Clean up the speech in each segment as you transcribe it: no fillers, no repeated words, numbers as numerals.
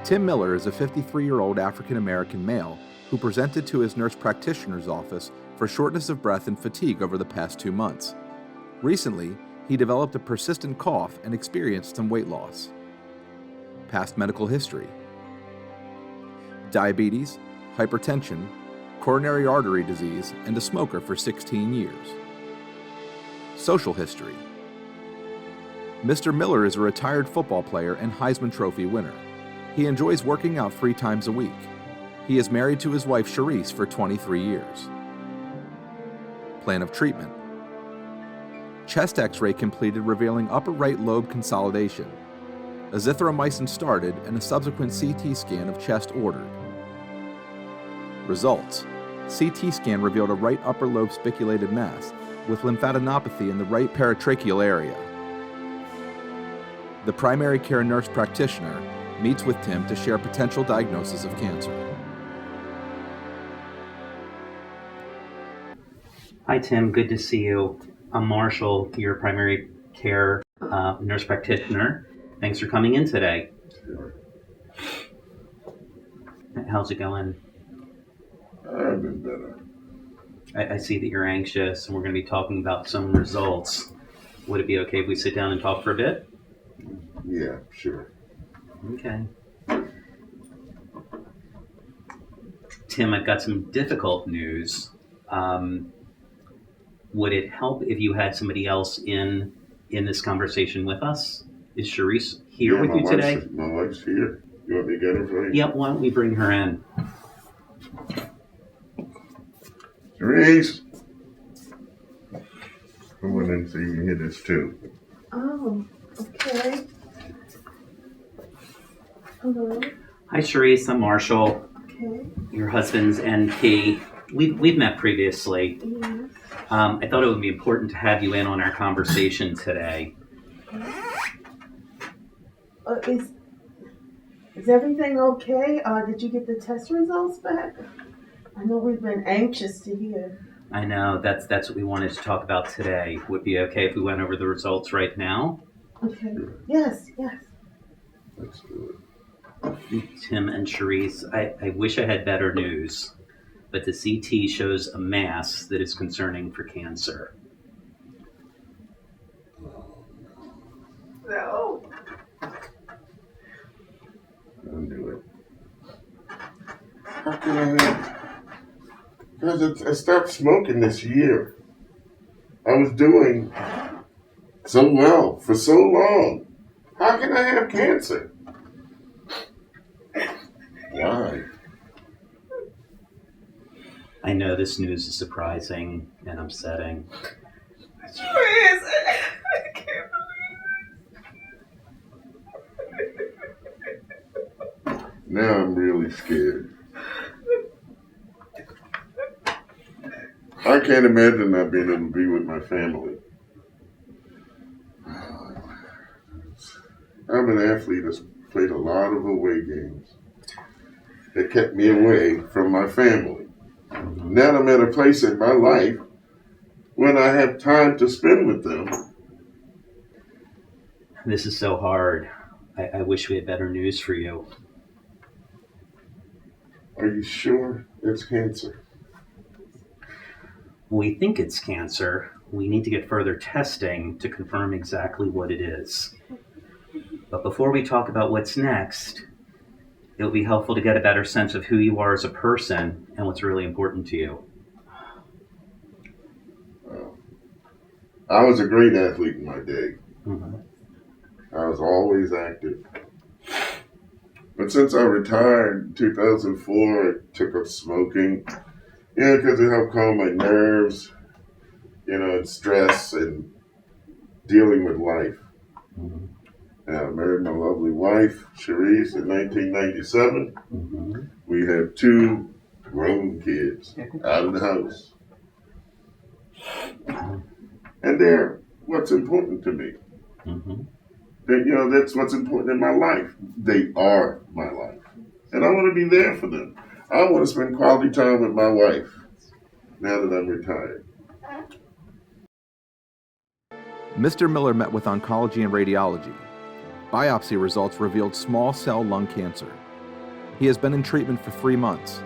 Tim Miller is a 53-year-old African-American male who presented to his nurse practitioner's office for shortness of breath and fatigue over the past 2 months. Recently, he developed a persistent cough and experienced some weight loss. Past medical history: diabetes, hypertension, coronary artery disease, and a smoker for 16 years. Social history: Mr. Miller is a retired football player and Heisman Trophy winner. He enjoys working out 3 times a week. He is married to his wife Charisse for 23 years. Plan of treatment: chest x-ray completed revealing upper right lobe consolidation. Azithromycin started and a subsequent CT scan of chest ordered. Results: CT scan revealed a right upper lobe spiculated mass with lymphadenopathy in the right paratracheal area. The primary care nurse practitioner meets with Tim to share potential diagnosis of cancer. Hi, Tim. Good to see you. I'm Marshall, your primary care nurse practitioner. Thanks for coming in today. Sure. How's it going? I've been better. I see that you're anxious, and we're going to be talking about some results. Would it be okay if we sit down and talk for a bit? Yeah, sure. Okay. Tim, I've got some difficult news. Would it help if you had somebody else in this conversation with us? Is Charisse here with you today? My wife's here. You want me to get her for you? Yep, why don't we bring her in? Charisse! Come on in so you can hear this too. Oh, okay. Hello. Hi, Charisse. I'm Marshall, Okay. your husband's NP. We've met previously. Yes. I thought it would be important to have you in on our conversation today. Is everything okay? Did you get the test results back? I know we've been anxious to hear. I know, that's what we wanted to talk about today. Would it be okay if we went over the results right now? Okay. Yes. Let's do Tim and Charisse, I wish I had better news, but the CT shows a mass that is concerning for cancer. No. I'll do it. How can I have? Because I stopped smoking this year. I was doing so well for so long. How can I have cancer? Why? I know this news is surprising and upsetting. Sure is. I can't believe it. Now I'm really scared. I can't imagine not being able to be with my family. I'm an athlete that's played a lot of away games. It kept me away from my family. Now I'm at a place in my life when I have time to spend with them. This is so hard. I wish we had better news for you. Are you sure it's cancer? We think it's cancer. We need to get further testing to confirm exactly what it is. But before we talk about what's next, it'll be helpful to get a better sense of who you are as a person and what's really important to you. I was a great athlete in my day. Mm-hmm. I was always active. But since I retired in 2004, I took up smoking. Because it helped calm my nerves, and stress and dealing with life. Mm-hmm. And I married my lovely wife, Charisse, in 1997. Mm-hmm. We have 2 grown kids out of the house. And they're what's important to me. Mm-hmm. That's what's important in my life. They are my life. And I want to be there for them. I want to spend quality time with my wife now that I'm retired. Mr. Miller met with oncology and radiology. Biopsy results revealed small cell lung cancer. He has been in treatment for 3 months.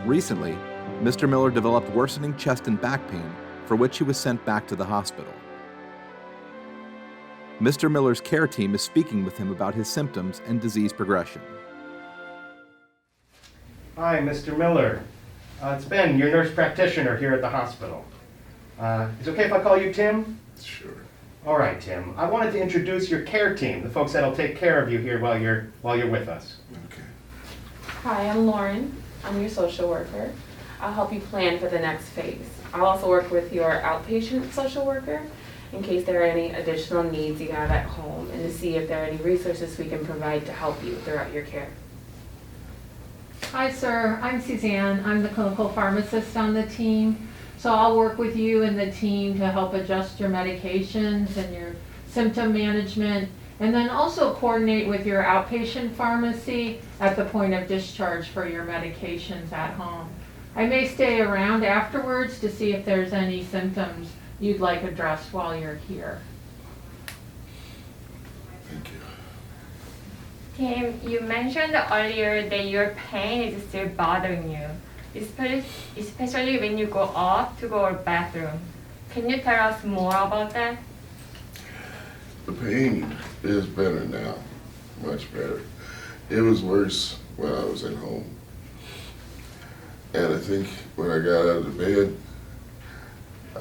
Recently, Mr. Miller developed worsening chest and back pain, for which he was sent back to the hospital. Mr. Miller's care team is speaking with him about his symptoms and disease progression. Hi, Mr. Miller. It's Ben, your nurse practitioner here at the hospital. Is it okay if I call you Tim? Sure. All right, Tim. I wanted to introduce your care team, the folks that'll take care of you here while you're with us. Okay. Hi, I'm Lauren. I'm your social worker. I'll help you plan for the next phase. I'll also work with your outpatient social worker in case there are any additional needs you have at home and to see if there are any resources we can provide to help you throughout your care. Hi, sir. I'm Suzanne. I'm the clinical pharmacist on the team. So I'll work with you and the team to help adjust your medications and your symptom management, and then also coordinate with your outpatient pharmacy at the point of discharge for your medications at home. I may stay around afterwards to see if there's any symptoms you'd like addressed while you're here. Thank you. Tim, you mentioned earlier that your pain is still bothering you, especially when you go up to go to the bathroom. Can you tell us more about that? The pain is better now, much better. It was worse when I was at home. And I think when I got out of the bed,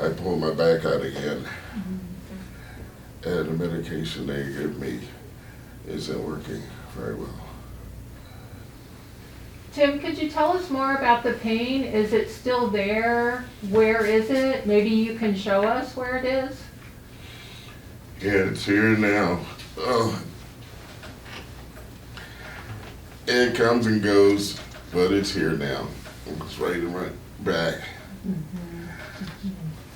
I pulled my back out again. And the medication they give me isn't working very well. Tim, could you tell us more about the pain? Is it still there? Where is it? Maybe you can show us where it is? Yeah, it's here now. Oh. It comes and goes, but it's here now. It's right in my back.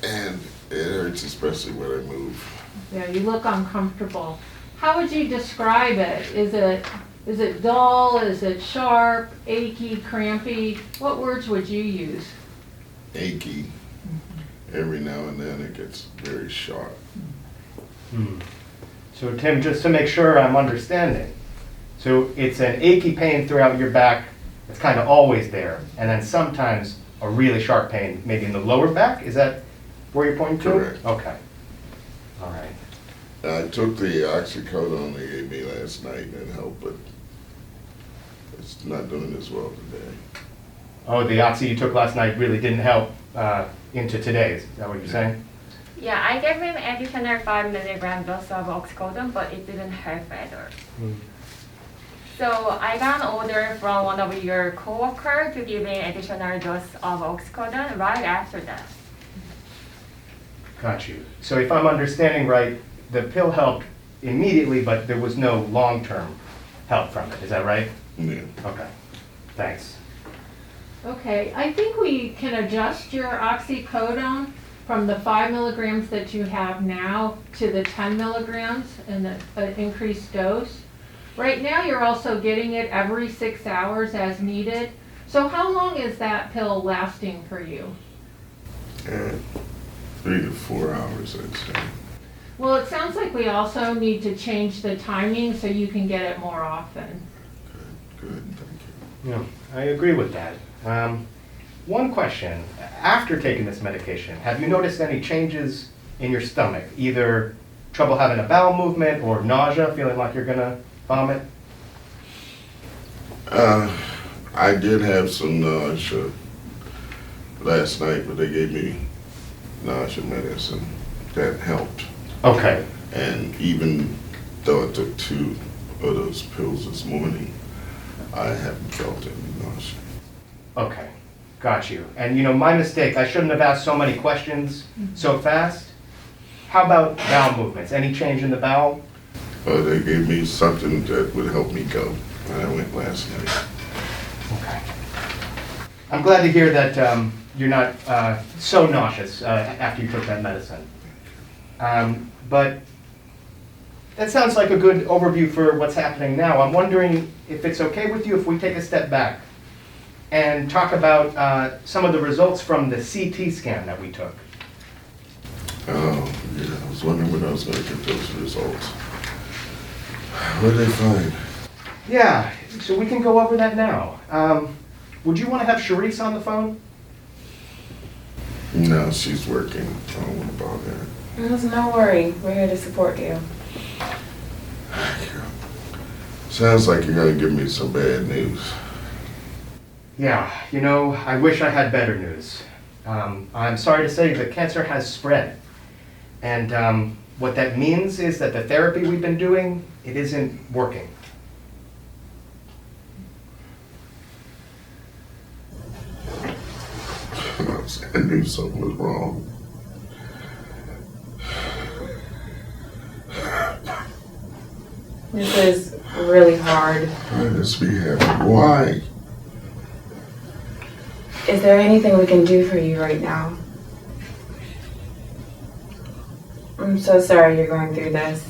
And it hurts especially when I move. Yeah, you look uncomfortable. How would you describe it? Is it dull? Is it sharp, achy, crampy? What words would you use? Achy. Every now and then it gets very sharp. So Tim, just to make sure I'm understanding, so it's an achy pain throughout your back, it's kind of always there, and then sometimes a really sharp pain, maybe in the lower back? Is that where you're pointing to? Correct. Okay. All right. I took the oxycodone they gave me last night and it helped, but it's not doing as well today. Oh, the oxy you took last night really didn't help into today, is that what you're saying? Yeah, I gave him additional 5 milligram dose of oxycodone, but it didn't help either. So I got an order from one of your coworkers to give me additional dose of oxycodone right after that. Got you. So if I'm understanding right, the pill helped immediately, but there was no long-term help from it. Is that right? Yeah. Okay. Thanks. Okay, I think we can adjust your oxycodone from the 5 milligrams that you have now to the 10 milligrams in the increased dose. Right now, you're also getting it every 6 hours as needed. So how long is that pill lasting for you? 3 to 4 hours, I'd say. Well, it sounds like we also need to change the timing so you can get it more often. Good, thank you. Yeah, I agree with that. One question. After taking this medication, have you noticed any changes in your stomach? Either trouble having a bowel movement or nausea, feeling like you're going to vomit? I did have some nausea last night, but they gave me nausea medicine that helped. Okay. And even though I took 2 of those pills this morning, I haven't felt any nausea. Okay. Got you. And my mistake, I shouldn't have asked so many questions so fast. How about bowel movements? Any change in the bowel? They gave me something that would help me go. And I went last night. Okay. I'm glad to hear that you're not so nauseous after you took that medicine. But that sounds like a good overview for what's happening now. I'm wondering if it's okay with you if we take a step back and talk about some of the results from the CT scan that we took. Oh, yeah. I was wondering when I was going to get those results. What did they find? Yeah, So we can go over that now. Would you want to have Sharice on the phone? No, she's working. I don't want to bother her. There's no worry. We're here to support you. Sounds like you're gonna give me some bad news. Yeah, I wish I had better news. I'm sorry to say the cancer has spread. And what that means is that the therapy we've been doing, it isn't working. I knew something was wrong. This is really hard. Why does we have why? Is there anything we can do for you right now? I'm so sorry you're going through this.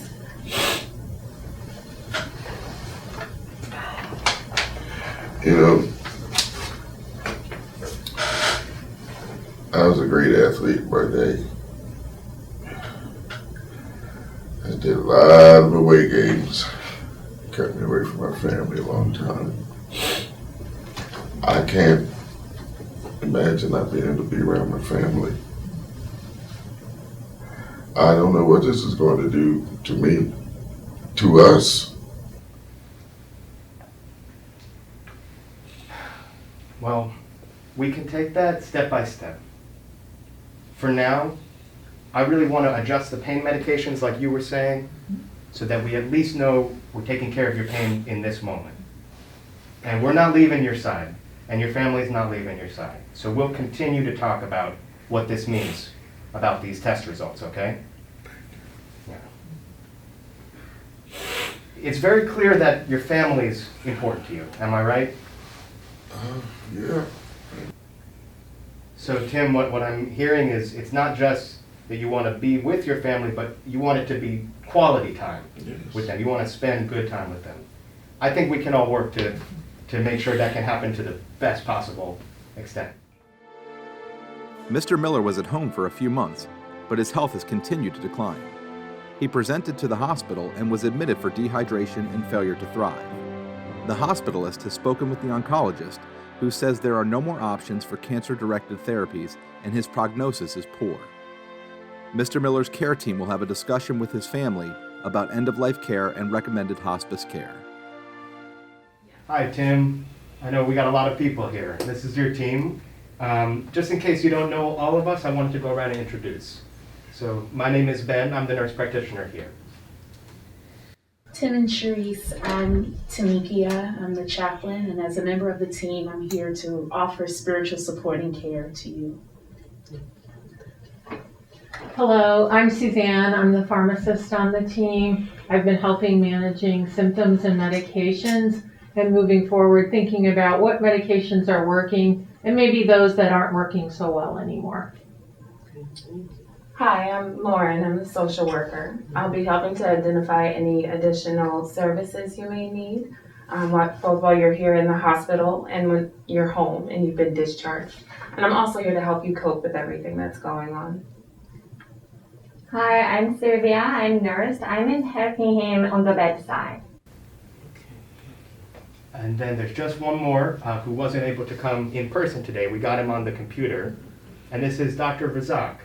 I was a great athlete by day. I did a lot of away games. Kept me away from my family a long time. I can't imagine not being able to be around my family. I don't know what this is going to do to me, to us. Well, we can take that step by step. For now, I really want to adjust the pain medications like you were saying, so that we at least know we're taking care of your pain in this moment. And we're not leaving your side, and your family's not leaving your side. So we'll continue to talk about what this means about these test results, okay? Yeah. It's very clear that your family is important to you, am I right? Yeah. So Tim, what I'm hearing is it's not just that you want to be with your family, but you want it to be quality time with them. You want to spend good time with them. I think we can all work to make sure that can happen to the best possible extent. Mr. Miller was at home for a few months, but his health has continued to decline. He presented to the hospital and was admitted for dehydration and failure to thrive. The hospitalist has spoken with the oncologist, who says there are no more options for cancer-directed therapies and his prognosis is poor. Mr. Miller's care team will have a discussion with his family about end-of-life care and recommended hospice care. Hi, Tim. I know we got a lot of people here. This is your team. Just in case you don't know all of us, I wanted to go around and introduce. So my name is Ben. I'm the nurse practitioner here. Tim and Sharice, I'm Tamikia. I'm the chaplain, and as a member of the team, I'm here to offer spiritual support and care to you. Hello, I'm Suzanne. I'm the pharmacist on the team. I've been helping managing symptoms and medications and moving forward thinking about what medications are working and maybe those that aren't working so well anymore. Hi, I'm Lauren. I'm a social worker. I'll be helping to identify any additional services you may need, both while you're here in the hospital and when you're home and you've been discharged. And I'm also here to help you cope with everything that's going on. Hi, I'm Sylvia. I'm nurse. I'm in helping him on the bedside. And then there's just one more who wasn't able to come in person today. We got him on the computer. And this is Dr. Razak.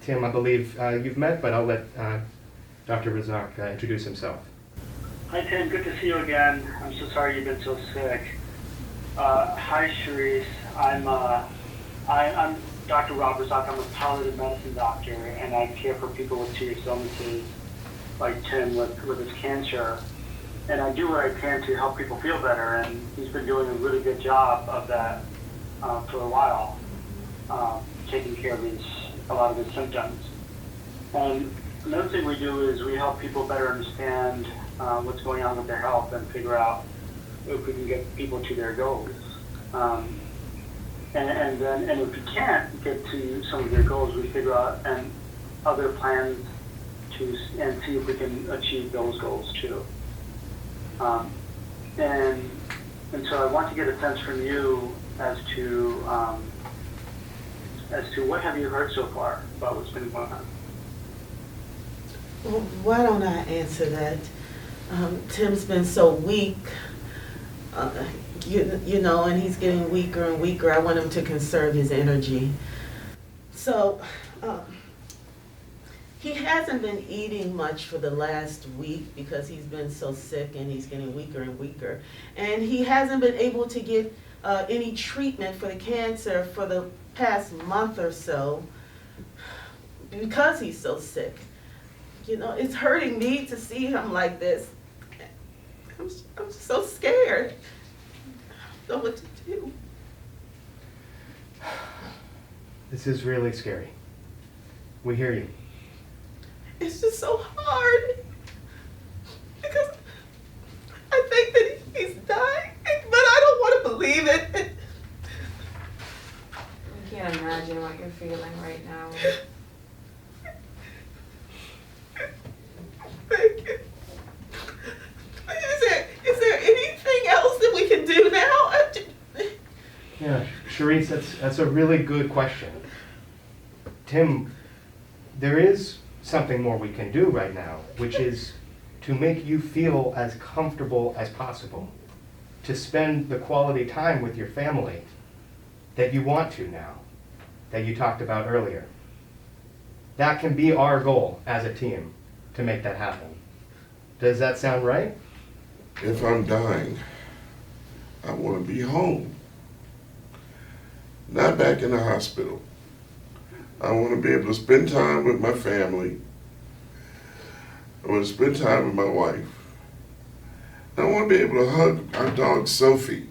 Tim, I believe you've met, but I'll let Dr. Razak introduce himself. Hi Tim, good to see you again. I'm so sorry you've been so sick. Hi Sharice, I'm Dr. Rob Razak. I'm a palliative medicine doctor, and I care for people with serious illnesses like Tim with his cancer. And I do what I can to help people feel better, and he's been doing a really good job of that for a while, taking care of a lot of his symptoms. And another thing we do is we help people better understand what's going on with their health and figure out if we can get people to their goals. And if we can't get to some of their goals, we figure out other plans and see if we can achieve those goals too. And so I want to get a sense from you as to what have you heard so far about what's been going on? Well, why don't I answer that? Tim's been so weak. you know, and he's getting weaker and weaker. I want him to conserve his energy. So, he hasn't been eating much for the last week because he's been so sick and he's getting weaker and weaker. And he hasn't been able to get any treatment for the cancer for the past month or so because he's so sick. You know, it's hurting me to see him like this. I'm so scared. I don't know what to do. This is really scary. We hear you. It's just so hard because I think that he's dying, but I don't want to believe it. I can't imagine what you're feeling right now. Thank you. Is there anything else that we can do now? Yeah, Charisse, that's a really good question. Tim, there is something more we can do right now, which is to make you feel as comfortable as possible, to spend the quality time with your family that you want to now, that you talked about earlier. That can be our goal as a team, to make that happen. Does that sound right? If I'm dying, I want to be home. Not back in the hospital. I want to be able to spend time with my family. I want to spend time with my wife. I want to be able to hug our dog Sophie.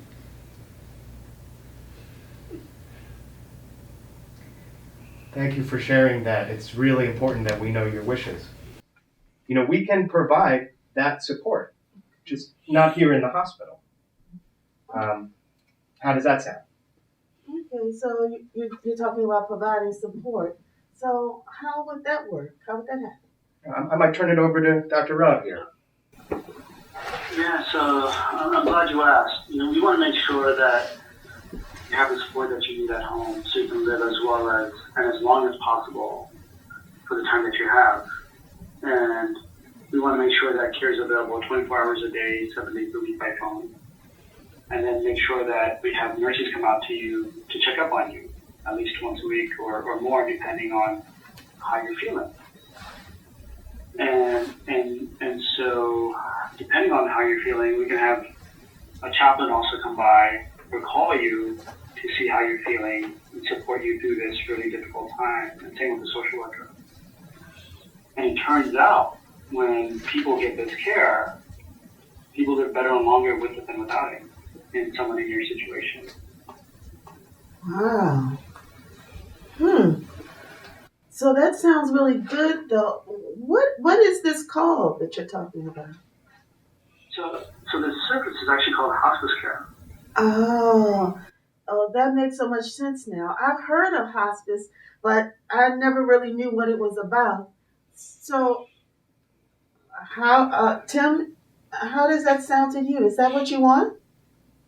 Thank you for sharing that. It's really important that we know your wishes. You know, we can provide that support, just not here in the hospital. How does that sound? Okay, so you're talking about providing support. So how would that work? How would that happen? I might turn it over to Dr. Rob here. Yeah, so I'm glad you asked. You know, we want to make sure that you have the support that you need at home so you can live as well as and as long as possible for the time that you have. And we want to make sure that care is available 24 hours a day, 7 days a week by phone. And then make sure that we have nurses come out to you to check up on you at least once a week or more, depending on how you're feeling. And so, depending on how you're feeling, we can have a chaplain also come by or call you to see how you're feeling and support you through this really difficult time, and same with the social worker. And it turns out, when people get this care, people live better and longer with it than without it in someone in your situation. Wow. So that sounds really good, though. What is this called that you're talking about? So this service is actually called hospice care. Oh, that makes so much sense now. I've heard of hospice, but I never really knew what it was about. So, Tim, how does that sound to you? Is that what you want?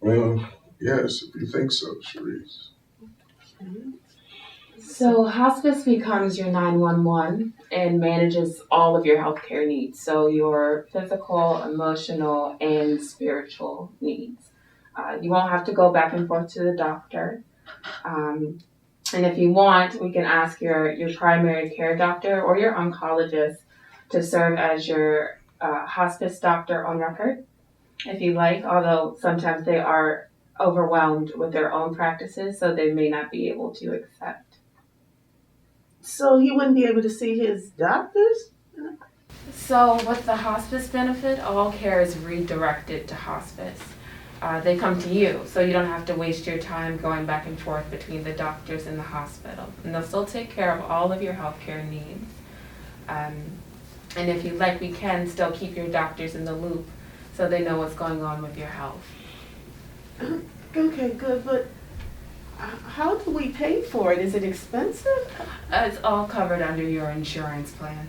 Well, yes, if you think so, Charisse. So hospice becomes your 911 and manages all of your healthcare needs. So your physical, emotional, and spiritual needs. You won't have to go back and forth to the doctor. And if you want, we can ask your primary care doctor or your oncologist to serve as your hospice doctor on record, if you like, although sometimes they are overwhelmed with their own practices, so they may not be able to accept. So he wouldn't be able to see his doctors? So with the hospice benefit, all care is redirected to hospice. They come to you, so you don't have to waste your time going back and forth between the doctors and the hospital. And they'll still take care of all of your healthcare needs. And if you like, we can still keep your doctors in the loop so they know what's going on with your health. Okay, good, but how do we pay for it? Is it expensive? It's all covered under your insurance plan.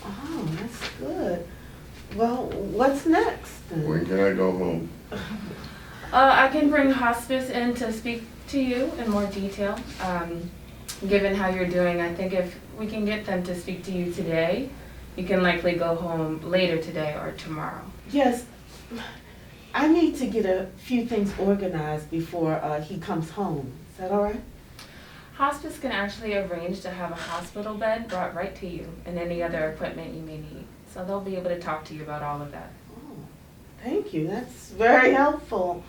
Oh, that's good. Well, what's next then? When can I go home? I can bring hospice in to speak to you in more detail. Given how you're doing, I think if we can get them to speak to you today, you can likely go home later today or tomorrow. Yes. I need to get a few things organized before he comes home. Is that all right? Hospice can actually arrange to have a hospital bed brought right to you and any other equipment you may need. So they'll be able to talk to you about all of that. Oh, thank you. That's very helpful.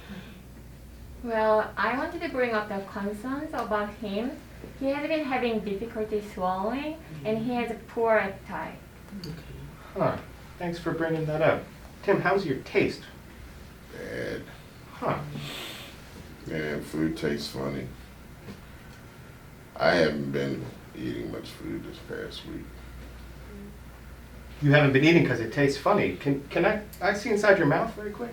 Well, I wanted to bring up the concerns about him. He has been having difficulty swallowing, and he has a poor appetite. Huh. Thanks for bringing that up. Tim, how's your taste? Bad. Huh. Yeah, food tastes funny. I haven't been eating much food this past week. You haven't been eating because it tastes funny. Can I see inside your mouth very quick?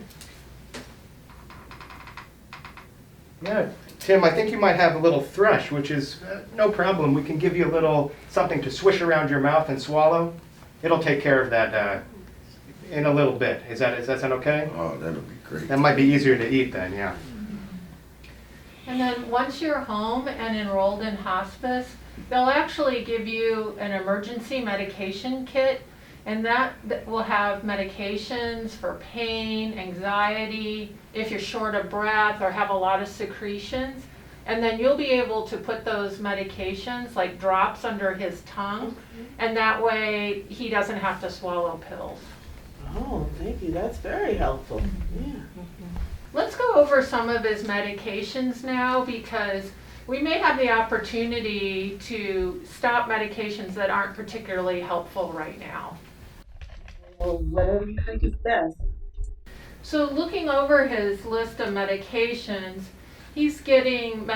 Yeah, Tim, I think you might have a little thrush, which is no problem. We can give you a little something to swish around your mouth and swallow. It'll take care of that in a little bit. Does that sound okay? Oh, that'll be great. That might be easier to eat then, yeah. And then once you're home and enrolled in hospice, they'll actually give you an emergency medication kit, and that will have medications for pain, anxiety, if you're short of breath or have a lot of secretions. And then you'll be able to put those medications like drops under his tongue, and that way he doesn't have to swallow pills. Oh, thank you. That's very helpful. Yeah. Let's go over some of his medications now, because we may have the opportunity to stop medications that aren't particularly helpful right now. Well, whatever you think is best. So looking over his list of medications, he's getting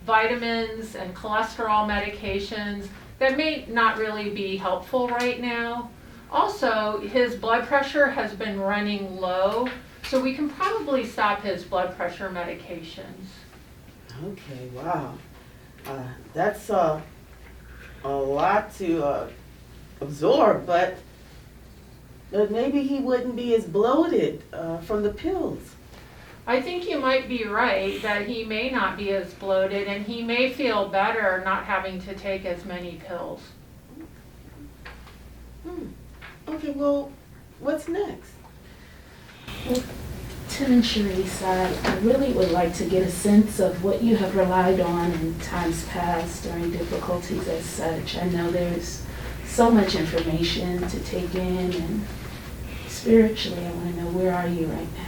vitamins and cholesterol medications that may not really be helpful right now. Also, his blood pressure has been running low, so we can probably stop his blood pressure medications. Okay, wow. That's a lot to absorb, but maybe he wouldn't be as bloated from the pills. I think you might be right that he may not be as bloated, and he may feel better not having to take as many pills. Okay, well, what's next? Well, Tim and Sharice, I really would like to get a sense of what you have relied on in times past during difficulties as such. I know there's so much information to take in, and spiritually, I want to know, where are you right now?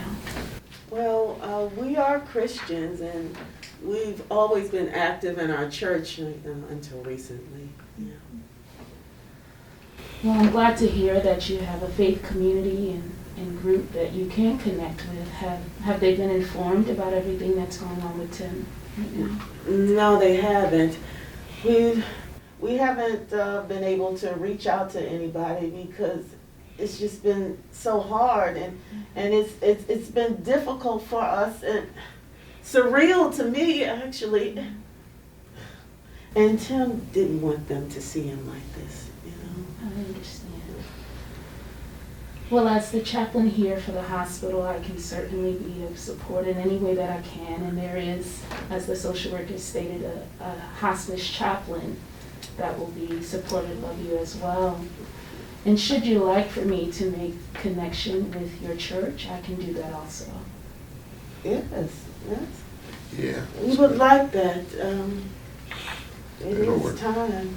Well, we are Christians, and we've always been active in our church until recently. Yeah. Well, I'm glad to hear that you have a faith community and group that you can connect with. Have they been informed about everything that's going on with Tim right now? No, they haven't. We haven't been able to reach out to anybody because it's just been so hard, and it's been difficult for us and surreal to me, actually. And Tim didn't want them to see him like this, you know. I understand. Well, as the chaplain here for the hospital, I can certainly be of support in any way that I can. And there is, as the social worker stated, a hospice chaplain that will be supportive of you as well. And should you like for me to make connection with your church, I can do that also. Yes. Yeah. We would like that. It It'll is work. time.